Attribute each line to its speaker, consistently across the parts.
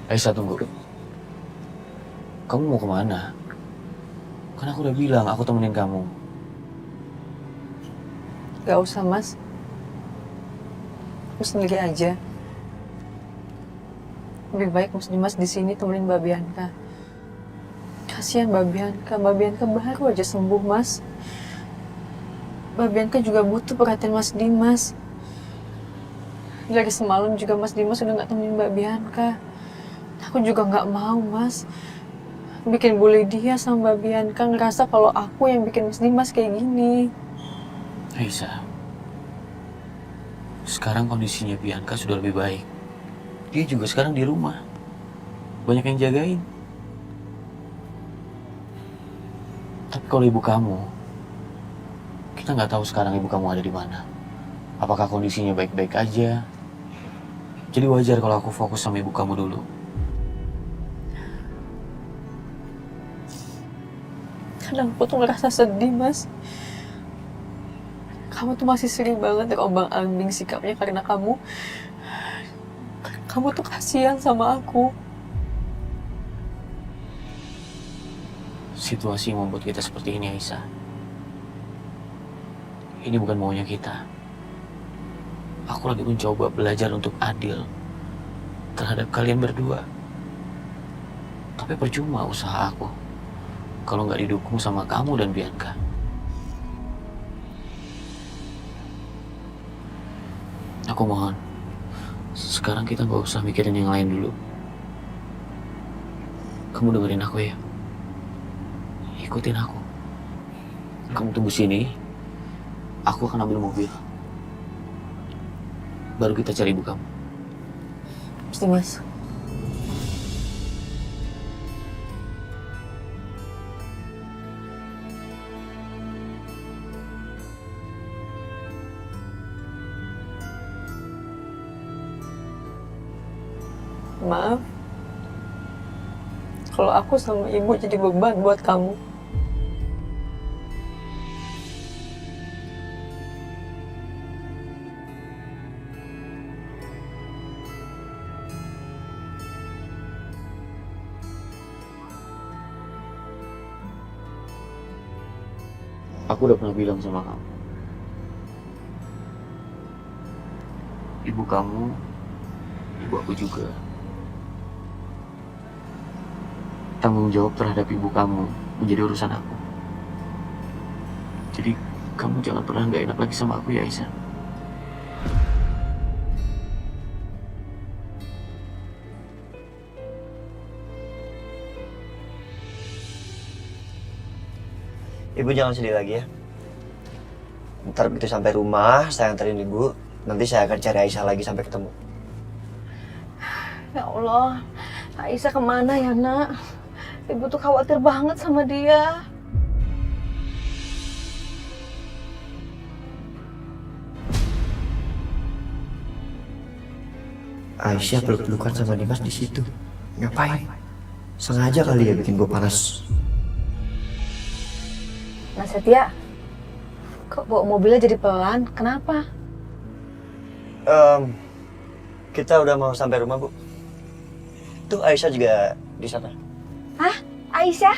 Speaker 1: Aisyah, tunggu. Kamu mau kemana? Kan aku udah bilang aku temenin kamu.
Speaker 2: Gak usah, Mas. Aku sendiri aja. Lebih baik Mas Dimas di sini temenin Mbak Bianca. Kasihan Mbak Bianca. Mbak Bianca baru aja sembuh, Mas. Mbak Bianca juga butuh perhatian Mas Dimas. Dari semalam juga Mas Dimas udah gak temenin Mbak Bianca. Aku juga gak mau, Mas. Bikin bully dia sama Mbak Bianca, ngerasa kalau aku yang bikin Mas Dimas kayak gini.
Speaker 1: Aisyah, sekarang kondisinya Bianca sudah lebih baik. Dia juga sekarang di rumah. Banyak yang jagain. Tapi kalau ibu kamu, kita nggak tahu sekarang ibu kamu ada di mana. Apakah kondisinya baik-baik aja? Jadi wajar kalau aku fokus sama ibu kamu dulu.
Speaker 2: Kadang aku tuh ngerasa sedih, Mas. Kamu tuh masih sering banget ombang-ambing sikapnya karena kamu tuh kasihan sama aku.
Speaker 1: Situasi yang membuat kita seperti ini, Aisyah. Ini bukan maunya kita. Aku lagi mencoba belajar untuk adil terhadap kalian berdua. Tapi percuma usaha aku kalau nggak didukung sama kamu dan Bianca. Aku mohon, sekarang kita nggak usah mikirin yang lain dulu. Kamu dengerin aku ya. Ikutin aku. Kamu tunggu sini. Aku akan ambil mobil. Baru kita cari ibu kamu.
Speaker 2: Mas Dimas. Maaf. Kalau aku sama ibu jadi beban buat kamu.
Speaker 1: Aku udah pernah bilang sama kamu. Ibu kamu, ibu aku juga. Tanggung jawab terhadap ibu kamu menjadi urusan aku. Jadi kamu jangan pernah nggak enak lagi sama aku ya, Aisyah.
Speaker 3: Ibu jangan sedih lagi ya. Ntar begitu sampai rumah, saya anterin ibu. Nanti saya akan cari Aisyah lagi sampai ketemu.
Speaker 4: Ya Allah, Aisyah kemana ya nak? Ibu tuh khawatir banget sama dia.
Speaker 3: Aisyah peluk-pelukan sama Dimas di situ. Ngapain? Sengaja kali ya bikin gue panas.
Speaker 4: Mas Setia, kok bawa mobilnya jadi pelan? Kenapa?
Speaker 3: Kita udah mau sampai rumah, Bu. Tuh Aisyah juga di sana.
Speaker 4: Hah? Aisyah?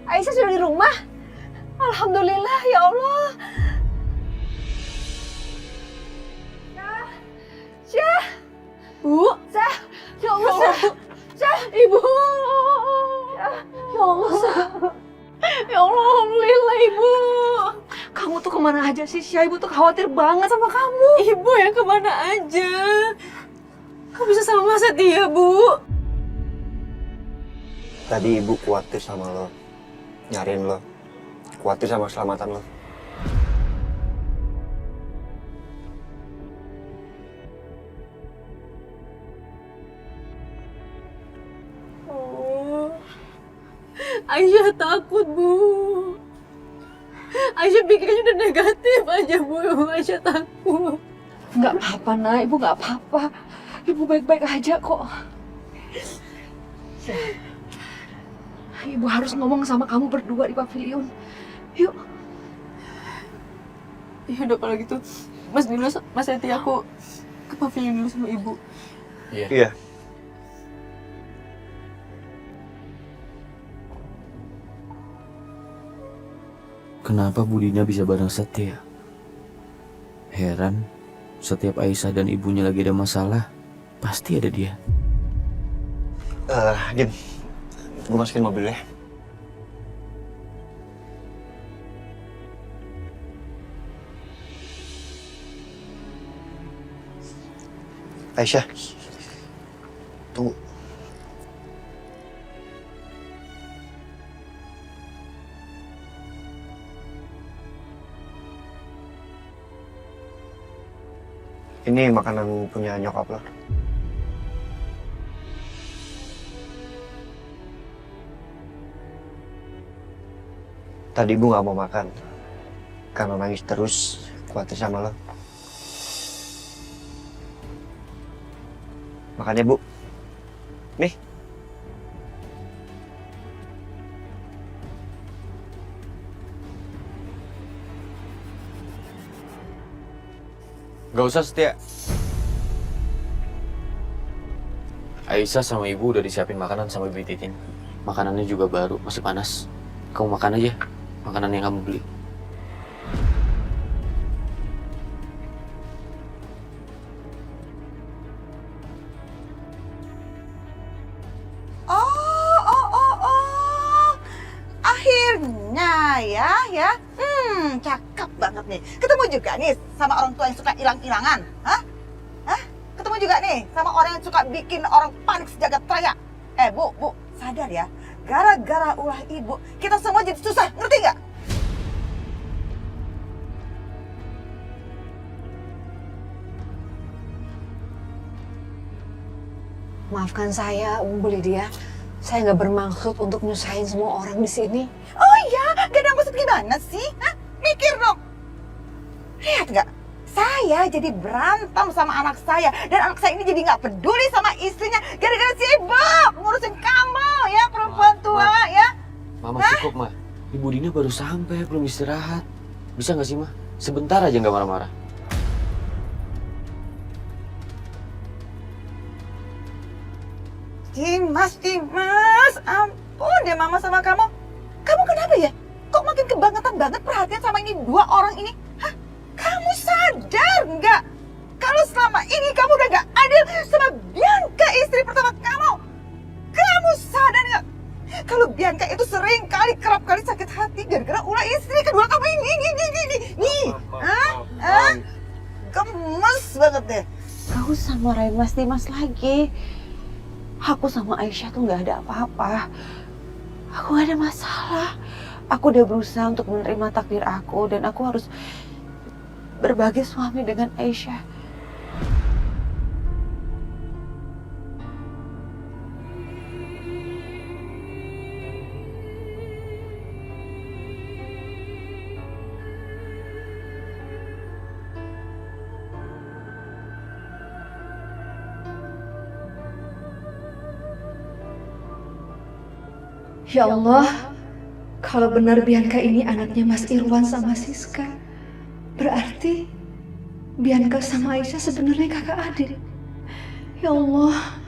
Speaker 4: Aisyah sudah di rumah? Alhamdulillah, ya Allah. Syah,
Speaker 2: Bu,
Speaker 4: Syah, ya Allah, Syah, Syah,
Speaker 2: Ibu.
Speaker 4: ya Allah, Syah.
Speaker 2: Ya Allah, alhamdulillah Ibu.
Speaker 4: Kamu tuh kemana aja sih, Syah? Ibu tuh khawatir banget sama kamu.
Speaker 2: Ibu yang kemana aja? Kok bisa sama Mas Setia, Bu?
Speaker 3: Tadi ibu khawatir sama lo. Nyariin lo. Khawatir sama keselamatan lo.
Speaker 2: Oh, Aisyah takut, Bu. Aisyah pikirnya udah negatif aja, Bu. Aisyah takut.
Speaker 4: Nggak apa-apa, nak. Ibu nggak apa-apa. Ibu baik-baik aja kok. Ibu harus ngomong sama kamu berdua di pavilion. Yuk.
Speaker 2: Ya udah kalau gitu, Mas Setia aku ke pavilion dulu sama Ibu.
Speaker 1: Iya.
Speaker 3: Iya.
Speaker 1: Kenapa Bu Dina bisa bareng Setia? Heran, setiap Aisyah dan ibunya lagi ada masalah, pasti ada dia.
Speaker 3: Dim, gue masukin mobil ya. Aisyah, tunggu. Ini makanan punya nyokap lo. Tadi ibu nggak mau makan karena nangis terus, khawatir sama lo. Makan ya Bu. Nih.
Speaker 1: Gak usah Setia. Aisyah sama ibu udah disiapin makanan sama Bibi Titin. Makanannya juga baru, masih panas. Kamu makan aja makanan yang kamu beli.
Speaker 5: Akhirnya ya. Cakep banget nih. Ketemu juga nih sama orang tua yang suka hilang-hilangan. Hah? Ketemu juga nih sama orang yang suka bikin orang panik sejagat raya. Bu, sadar ya. Gara-gara ulah ibu, kita semua jadi susah, ngerti nggak?
Speaker 2: Maafkan saya, Bu Lydia. Saya nggak bermaksud untuk nyusahin semua orang di sini.
Speaker 5: Oh ya, gak ada maksud gimana sih? Mikir dong. Lihat nggak? Saya jadi berantem sama anak saya. Dan anak saya ini jadi nggak peduli sama istrinya. Gara-gara sibuk ngurusin kamu ya, perempuan tua ya.
Speaker 1: Mama cukup mah. Ibu Dina baru sampai, belum istirahat. Bisa nggak sih mah? Sebentar aja nggak marah-marah.
Speaker 5: Dimas, ampun deh mama sama kamu. Kamu kenapa ya? Kok makin kebangetan banget perhatian sama ini dua orang ini? Hah? Kamu sadar nggak? Kalau selama ini kamu udah nggak adil sama Bianca, istri pertama kamu. Kamu sadar nggak? Kalau Bianca itu sering kali, kerap kali sakit hati gara-gara ulah istri kedua kamu ini. Gemes banget deh.
Speaker 4: Gak usah marahin Mas Dimas lagi. Aku sama Aisyah tuh gak ada apa-apa. Aku gak ada masalah. Aku udah berusaha untuk menerima takdir aku. Dan aku harus berbagi suami dengan Aisyah.
Speaker 6: Ya Allah, kalau benar Bianca ini anaknya Mas Irwan sama Siska, berarti Bianca sama Aisyah sebenarnya kakak adik. Ya Allah,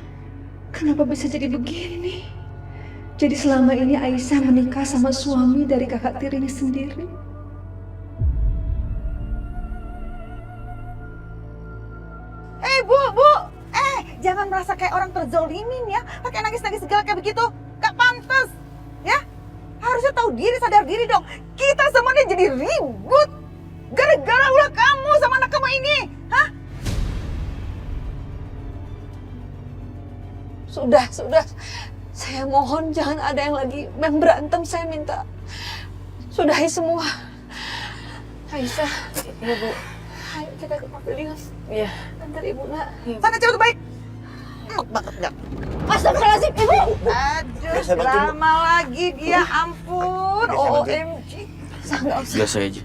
Speaker 6: kenapa bisa jadi begini? Jadi selama ini Aisyah menikah sama suami dari kakak tirinya sendiri.
Speaker 5: Bu, jangan merasa kayak orang terzolimin ya. Pakai nangis-nangis segala kayak begitu. Gak pantas, ya. Harusnya tahu diri, sadar diri dong. Kita semuanya jadi ribut gara-gara ulah kamu sama anak kamu ini. Hah?
Speaker 2: Sudah. Saya mohon jangan ada yang lagi berantem. Saya minta sudahi semua. Aisyah.
Speaker 4: Iya, Bu.
Speaker 2: Ayo kita ke pavilion.
Speaker 4: Iya.
Speaker 2: Antar Ibu nak.
Speaker 5: Sana cepet baik. Banget gak?
Speaker 2: Astagfirullahaladzim, Ibu.
Speaker 5: Aduh,
Speaker 3: Saya bantu, Bu.
Speaker 5: lama lagi dia, ampun.
Speaker 3: Oke, saya bantu.
Speaker 5: OMG.
Speaker 2: Nggak usah.
Speaker 1: Biasa aja.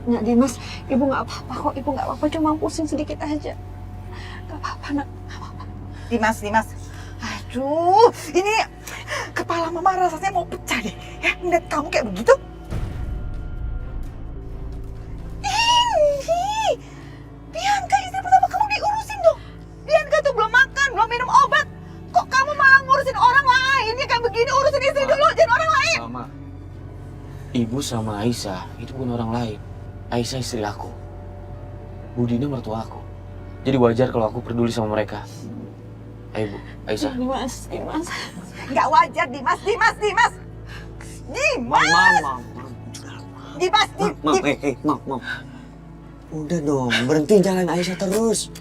Speaker 2: Nak Dimas, Ibu nggak apa-apa kok. Ibu nggak apa-apa, cuma pusing sedikit aja. Nggak apa-apa, nak. Nggak apa-apa.
Speaker 5: Dimas. Aduh, ini kepala mama rasanya mau pecah deh. Ya, ngeliat kamu kayak begitu. Ini, Bianca istri pertama kamu diurusin dong. Bianca tuh belum makan, belum minum obat. Kok kamu malah ngurusin orang lain? Ya kayak begini, urusin istri dulu, jangan orang lain.
Speaker 1: Mama, Ibu sama Aisyah itu bukan orang lain. Aisyah istri aku. Budina mertua aku. Jadi wajar kalau aku peduli sama mereka. Ayo Bu, Aisyah.
Speaker 2: Dimas.
Speaker 5: Nggak wajar, Dimas. Dimas!
Speaker 3: Mama.
Speaker 5: Dimas!
Speaker 3: Mam. Udah dong, berhenti nyalain Aisyah terus.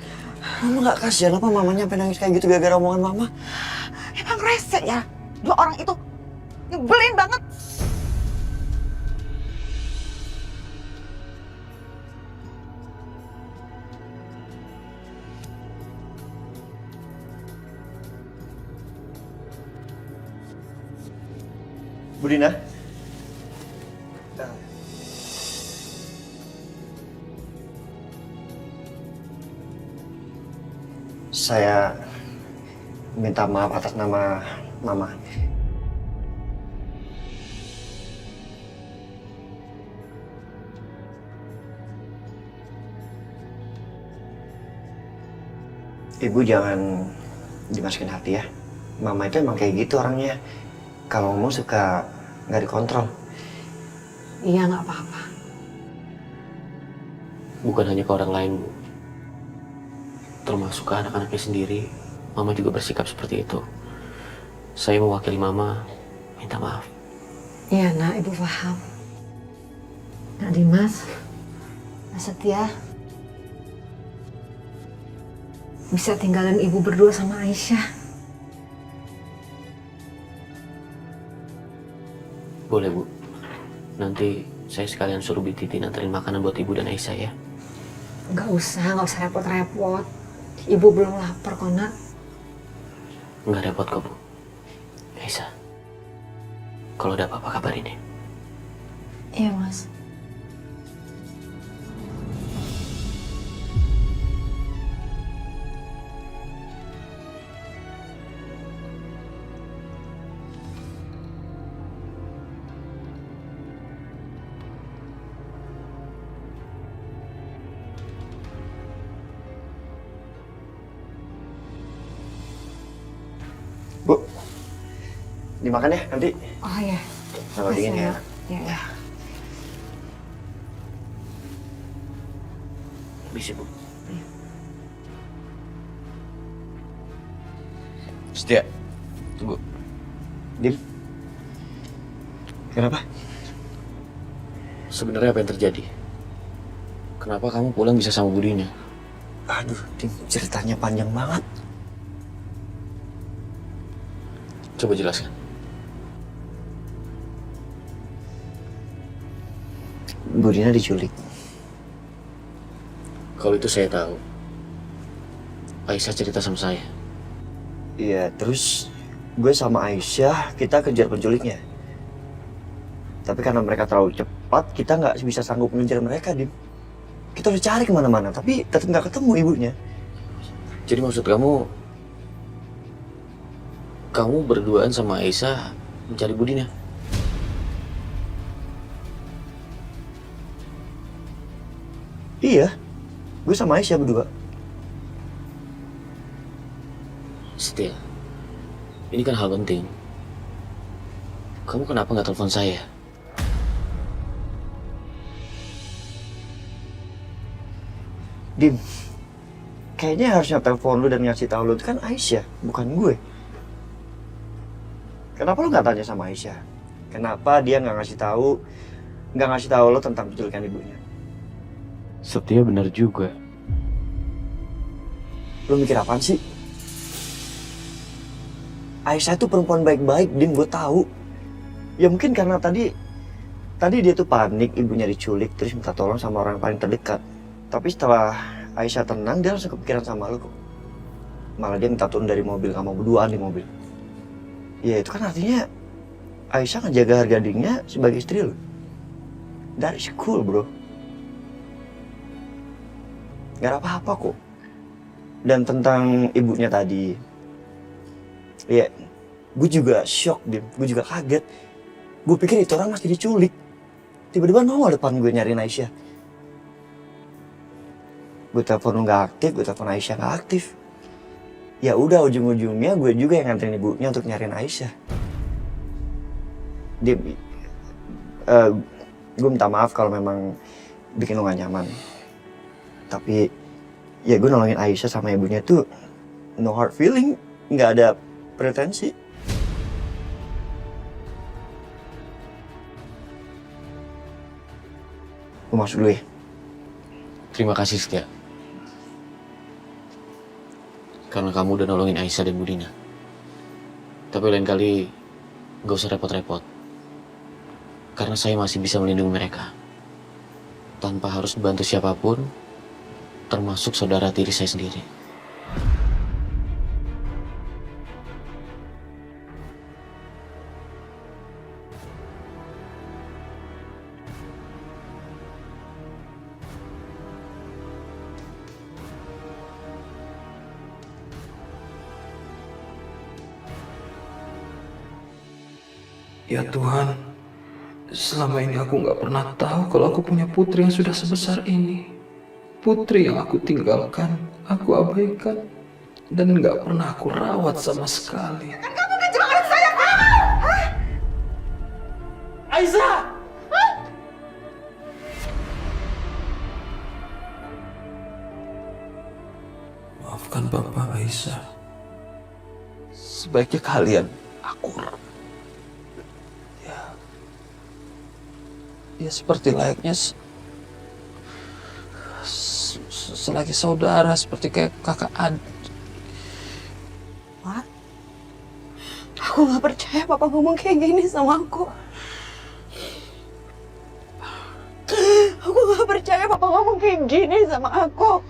Speaker 3: Mama nggak kasihan apa mamanya sampai nangis kayak gitu gara-gara omongan mama?
Speaker 5: Emang rese ya? Dua orang itu nyebelin banget.
Speaker 3: Budina. Saya minta maaf atas nama Mama. Ibu jangan dimasukin hati ya. Mama itu emang kayak gitu orangnya. Kalau ngomong suka nggak dikontrol.
Speaker 2: Iya, nggak apa-apa.
Speaker 1: Bukan hanya ke orang lain, Bu. Termasuk ke anak-anaknya sendiri. Mama juga bersikap seperti itu. Saya mewakili Mama minta maaf.
Speaker 2: Iya, Nak, Ibu paham. Nak Dimas, Nak Setia, bisa tinggalin Ibu berdua sama Aisyah.
Speaker 1: Boleh, Bu. Nanti saya sekalian suruh Bu Titi nganterin makanan buat Ibu dan Aisyah ya.
Speaker 2: Nggak usah repot-repot. Ibu belum lapar kok, Nak.
Speaker 1: Nggak repot kok, Bu. Aisyah, kalau ada apa-apa kabarin ya.
Speaker 2: Iya, Mas.
Speaker 3: Bu, dimakan ya nanti.
Speaker 2: Oh iya.
Speaker 3: Kalau dingin ya.
Speaker 2: Iya.
Speaker 1: Bisa, Bu.
Speaker 3: Setia.
Speaker 1: Tunggu.
Speaker 3: Dim. Kenapa?
Speaker 1: Sebenarnya apa yang terjadi? Kenapa kamu pulang bisa sama Budina?
Speaker 3: Aduh, Dim, ceritanya panjang banget.
Speaker 1: Coba jelaskan.
Speaker 3: Budina diculik.
Speaker 1: Kalau itu saya tahu. Aisyah cerita sama saya.
Speaker 3: Iya, terus gue sama Aisyah kita kejar penculiknya. Tapi karena mereka terlalu cepat, kita nggak bisa sanggup mengejar mereka, Dim. Kita udah cari kemana-mana, tapi tetap nggak ketemu ibunya.
Speaker 1: Jadi maksud kamu berduaan sama Aisyah mencari Budina?
Speaker 3: Iya, gue sama Aisyah berdua.
Speaker 1: Setia, ini kan hal penting. Kamu kenapa nggak telepon saya?
Speaker 3: Dim, kayaknya harusnya telepon lu dan ngasih tahu lu itu kan Aisyah, bukan gue. Kenapa lu nggak tanya sama Aisyah? Kenapa dia nggak ngasih tahu lo tentang penculikan ibunya?
Speaker 1: Setia benar juga.
Speaker 3: Lu mikir apaan sih? Aisyah itu perempuan baik-baik, Dim, gue tahu. Ya mungkin karena tadi dia tuh panik, ibunya diculik, terus minta tolong sama orang paling terdekat. Tapi setelah Aisyah tenang, dia langsung kepikiran sama lu kok. Malah dia minta turun dari mobil, kamu berduaan di mobil. Ya itu kan artinya Aisyah ngejaga harga dirinya sebagai istri lu. That is cool, bro. Gak ada apa-apa kok. Dan tentang ibunya tadi, ya gue juga shock, Dim. Gue juga kaget. Gue pikir itu orang masih diculik. Tiba-tiba nongol depan gue nyariin Aisyah. Gue telepon lu nggak aktif, gue telepon Aisyah nggak aktif. Ya udah, ujung-ujungnya gue juga yang nganterin ibunya untuk nyariin Aisyah. Dim, gue minta maaf kalau memang bikin lo gak nyaman. Tapi ya gue nolongin Aisyah sama ibunya tuh no hard feeling, nggak ada pretensi. Gue masuk dulu ya.
Speaker 1: Terima kasih Setia. Karena kamu udah nolongin Aisyah dan Budina. Tapi lain kali gak usah repot-repot. Karena saya masih bisa melindungi mereka. Tanpa harus bantu siapapun, termasuk saudara tiri saya sendiri.
Speaker 7: Ya Tuhan, selama ini aku nggak pernah tahu kalau aku punya putri yang sudah sebesar ini. Putri yang aku tinggalkan, aku abaikan, dan nggak pernah aku rawat sama sekali.
Speaker 5: Kamu ngejebak anak saya, kamu! Hah?
Speaker 7: Aisyah! Maafkan Bapak, Aisyah. Sebaiknya kalian akur. Ya seperti layaknya selagi saudara, seperti kayak kakak adik.
Speaker 4: Pak, aku nggak percaya Papa ngomong kayak gini sama aku. Aku nggak percaya Papa ngomong kayak gini sama aku.